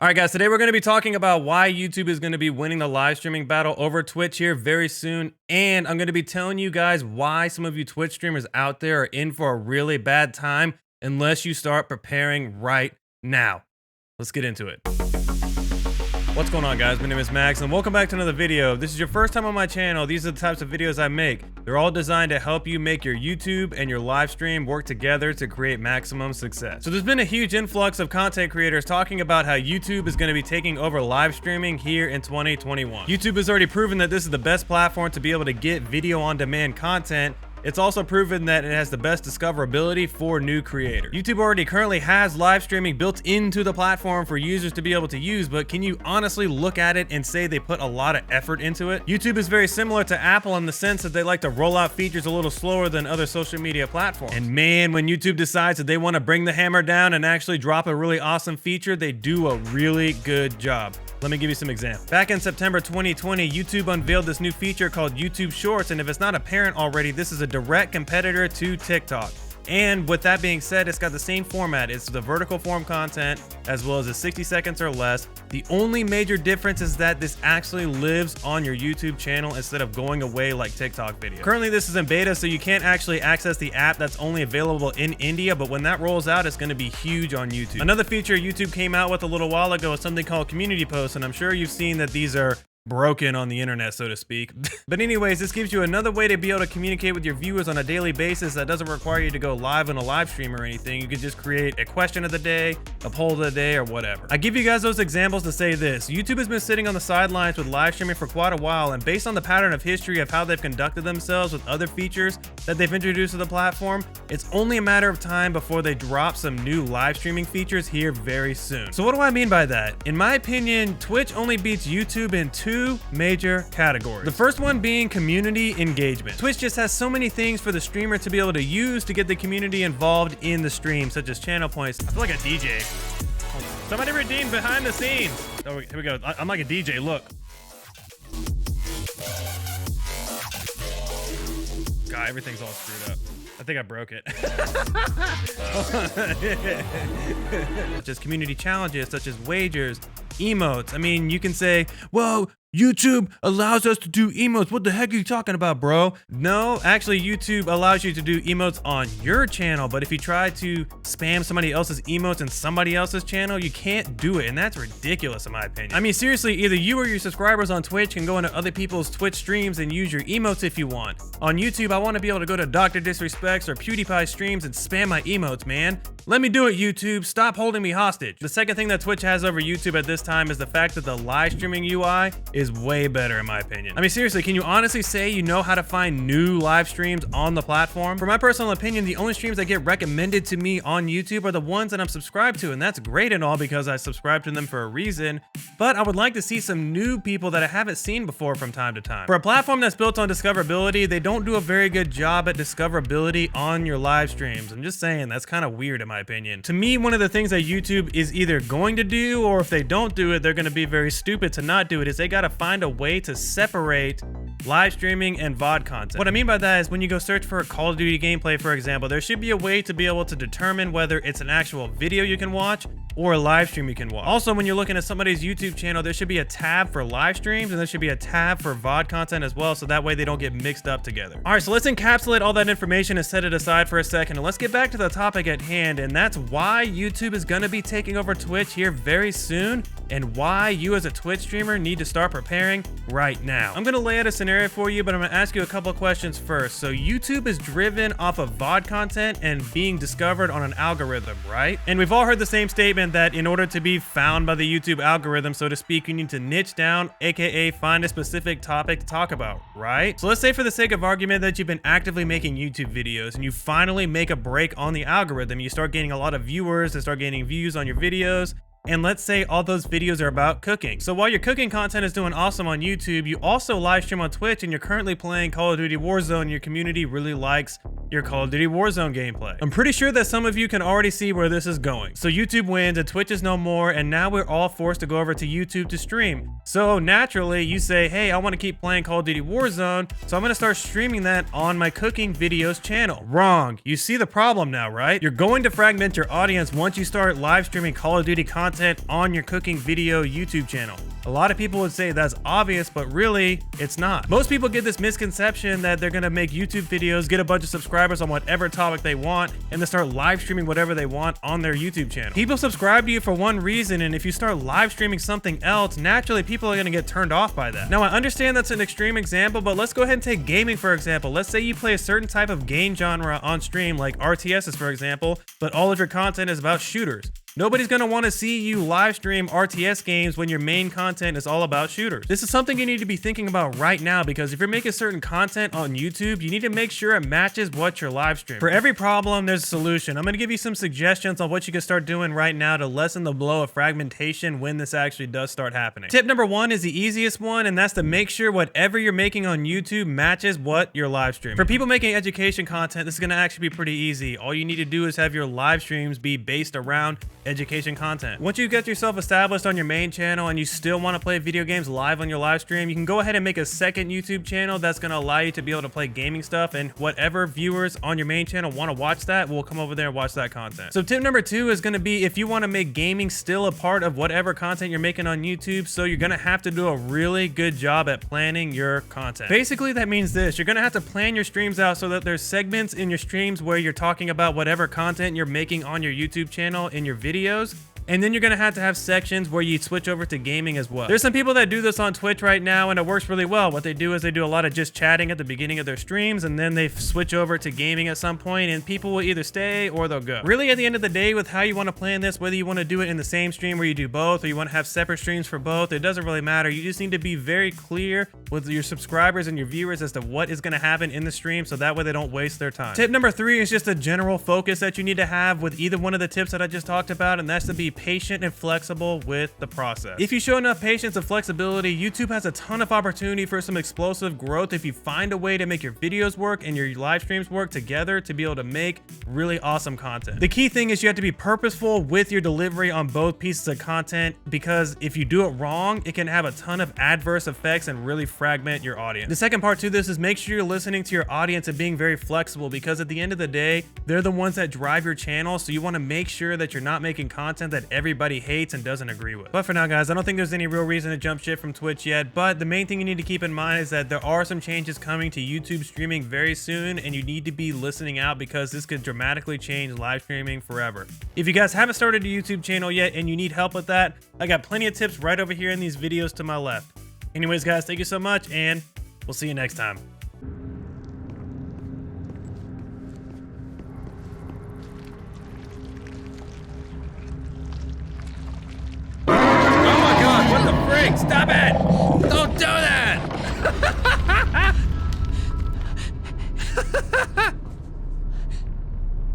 All right, guys, today we're going to be talking about why YouTube is going to be winning the live streaming battle over Twitch here very soon. And I'm going to be telling you guys why some of you Twitch streamers out there are in for a really bad time unless you start preparing right now. Let's get into it. What's going on, guys? My name is Max and welcome back to another video. If this is your first time on my channel, these are the types of videos I make. They're all designed to help you make your YouTube and your live stream work together to create maximum success. So there's been a huge influx of content creators talking about how YouTube is going to be taking over live streaming here in 2021. YouTube has already proven that this is the best platform to be able to get video on demand content. It's also proven that it has the best discoverability for new creators. YouTube already currently has live streaming built into the platform for users to be able to use, but can you honestly look at it and say they put a lot of effort into it? YouTube is very similar to Apple in the sense that they like to roll out features a little slower than other social media platforms. And man, when YouTube decides that they want to bring the hammer down and actually drop a really awesome feature, they do a really good job. Let me give you some examples. Back in September 2020, YouTube unveiled this new feature called YouTube Shorts, and if it's not apparent already, this is a direct competitor to TikTok. And with that being said, it's got the same format. It's the vertical form content as well as the 60 seconds or less. The only major difference is that this actually lives on your YouTube channel instead of going away like TikTok videos. Currently, this is in beta, so you can't actually access the app. That's only available in India, but when that rolls out, it's going to be huge on YouTube. Another feature YouTube came out with a little while ago is something called community posts, and I'm sure you've seen that these are broken on the internet, so to speak. But anyways, this gives you another way to be able to communicate with your viewers on a daily basis that doesn't require you to go live on a live stream or anything. You can just create a question of the day, a poll of the day, or whatever. I give you guys those examples to say this. YouTube has been sitting on the sidelines with live streaming for quite a while, and based on the pattern of history of how they've conducted themselves with other features that they've introduced to the platform, it's only a matter of time before they drop some new live streaming features here very soon. So what do I mean by that? In my opinion, Twitch only beats YouTube in two major categories. The first one being community engagement. Twitch just has so many things for the streamer to be able to use to get the community involved in the stream, such as channel points. I feel like a DJ. Somebody redeem behind the scenes. Oh, here we go. I'm like a DJ, look. God, everything's all screwed up. I think I broke it. Such as community challenges, such as wagers, emotes. I mean, you can say, whoa, YouTube allows us to do emotes. What the heck are you talking about, bro? No, actually, YouTube allows you to do emotes on your channel, but if you try to spam somebody else's emotes in somebody else's channel, you can't do it, and that's ridiculous in my opinion. I mean, seriously, either you or your subscribers on Twitch can go into other people's Twitch streams and use your emotes if you want. On YouTube, I want to be able to go to Dr. Disrespect's or PewDiePie streams and spam my emotes, man. Let me do it, YouTube. Stop holding me hostage. The second thing that Twitch has over YouTube at this time is the fact that the live streaming UI is way better in my opinion. I mean, seriously, can you honestly say you know how to find new live streams on the platform? For my personal opinion, the only streams that get recommended to me on YouTube are the ones that I'm subscribed to, and that's great and all because I subscribe to them for a reason, but I would like to see some new people that I haven't seen before from time to time. For a platform that's built on discoverability, they don't do a very good job at discoverability on your live streams. I'm just saying, that's kind of weird in my opinion. To me, one of the things that YouTube is either going to do, or if they don't do it, they're going to be very stupid to not do it, is they got to find a way to separate live streaming and VOD content. What I mean by that is when you go search for a Call of Duty gameplay, for example, there should be a way to be able to determine whether it's an actual video you can watch or a live stream you can watch. Also, when you're looking at somebody's YouTube channel, there should be a tab for live streams and there should be a tab for VOD content as well, so that way they don't get mixed up together. All right, so let's encapsulate all that information and set it aside for a second, and let's get back to the topic at hand, and that's why YouTube is going to be taking over Twitch here very soon, and why you as a Twitch streamer need to start preparing right now. I'm going to lay out a scenario for you, but I'm going to ask you a couple of questions first. So YouTube is driven off of VOD content and being discovered on an algorithm, right? And we've all heard the same statement that in order to be found by the YouTube algorithm, so to speak, you need to niche down, aka find a specific topic to talk about, right? So let's say for the sake of argument that you've been actively making YouTube videos and you finally make a break on the algorithm. You start getting a lot of viewers and start gaining views on your videos. And let's say all those videos are about cooking. So while your cooking content is doing awesome on YouTube, you also live stream on Twitch and you're currently playing Call of Duty Warzone. Your community really likes your Call of Duty Warzone gameplay. I'm pretty sure that some of you can already see where this is going. So YouTube wins and Twitch is no more, and now we're all forced to go over to YouTube to stream. So naturally, you say, hey, I want to keep playing Call of Duty Warzone, so I'm going to start streaming that on my cooking videos channel. Wrong. You see the problem now, right? You're going to fragment your audience once you start live streaming Call of Duty content on your cooking video YouTube channel. A lot of people would say that's obvious, but really, it's not. Most people get this misconception that they're gonna make YouTube videos, get a bunch of subscribers on whatever topic they want, and then start live streaming whatever they want on their YouTube channel. People subscribe to you for one reason, and if you start live streaming something else, naturally people are gonna get turned off by that. Now, I understand that's an extreme example, but let's go ahead and take gaming for example. Let's say you play a certain type of game genre on stream, like RTSs for example, but all of your content is about shooters. Nobody's gonna want to see you live stream RTS games when your main content is all about shooters. This is something you need to be thinking about right now, because if you're making certain content on YouTube, you need to make sure it matches what you're live streaming. For every problem, there's a solution. I'm gonna give you some suggestions on what you can start doing right now to lessen the blow of fragmentation when this actually does start happening. Tip number one is the easiest one, and that's to make sure whatever you're making on YouTube matches what you're live streaming. For people making education content, this is gonna actually be pretty easy. All you need to do is have your live streams be based around education content. Once you get yourself established on your main channel and you still want to play video games live on your live stream, you can go ahead and make a second YouTube channel that's going to allow you to be able to play gaming stuff, and whatever viewers on your main channel want to watch that will come over there and watch that content. So tip number two is going to be, if you want to make gaming still a part of whatever content you're making on YouTube, so you're going to have to do a really good job at planning your content. Basically, that means this: you're going to have to plan your streams out so that there's segments in your streams where you're talking about whatever content you're making on your YouTube channel in your videos. And then you're gonna have to have sections where you switch over to gaming as well. There's some people that do this on Twitch right now, and it works really well. What they do is they do a lot of just chatting at the beginning of their streams, and then they switch over to gaming at some point, and people will either stay or they'll go. Really, at the end of the day, with how you want to plan this, whether you want to do it in the same stream where you do both, or you want to have separate streams for both, it doesn't really matter. You just need to be very clear with your subscribers and your viewers as to what is gonna happen in the stream, so that way they don't waste their time. Tip number three is just a general focus that you need to have with either one of the tips that I just talked about, and that's to be patient and flexible with the process. If you show enough patience and flexibility, YouTube has a ton of opportunity for some explosive growth if you find a way to make your videos work and your live streams work together to be able to make really awesome content. The key thing is you have to be purposeful with your delivery on both pieces of content, because if you do it wrong, it can have a ton of adverse effects and really fragment your audience. The second part to this is make sure you're listening to your audience and being very flexible, because at the end of the day, they're the ones that drive your channel, so you want to make sure that you're not making content that everybody hates and doesn't agree with. But for now, guys, I don't think there's any real reason to jump ship from Twitch yet, but the main thing you need to keep in mind is that there are some changes coming to YouTube streaming very soon, and you need to be listening out, because this could dramatically change live streaming forever. If you guys haven't started a YouTube channel yet and you need help with that, I got plenty of tips right over here in these videos to my left. Anyways, guys, thank you so much, and we'll see you next time. What the frick? Stop it! Don't do that!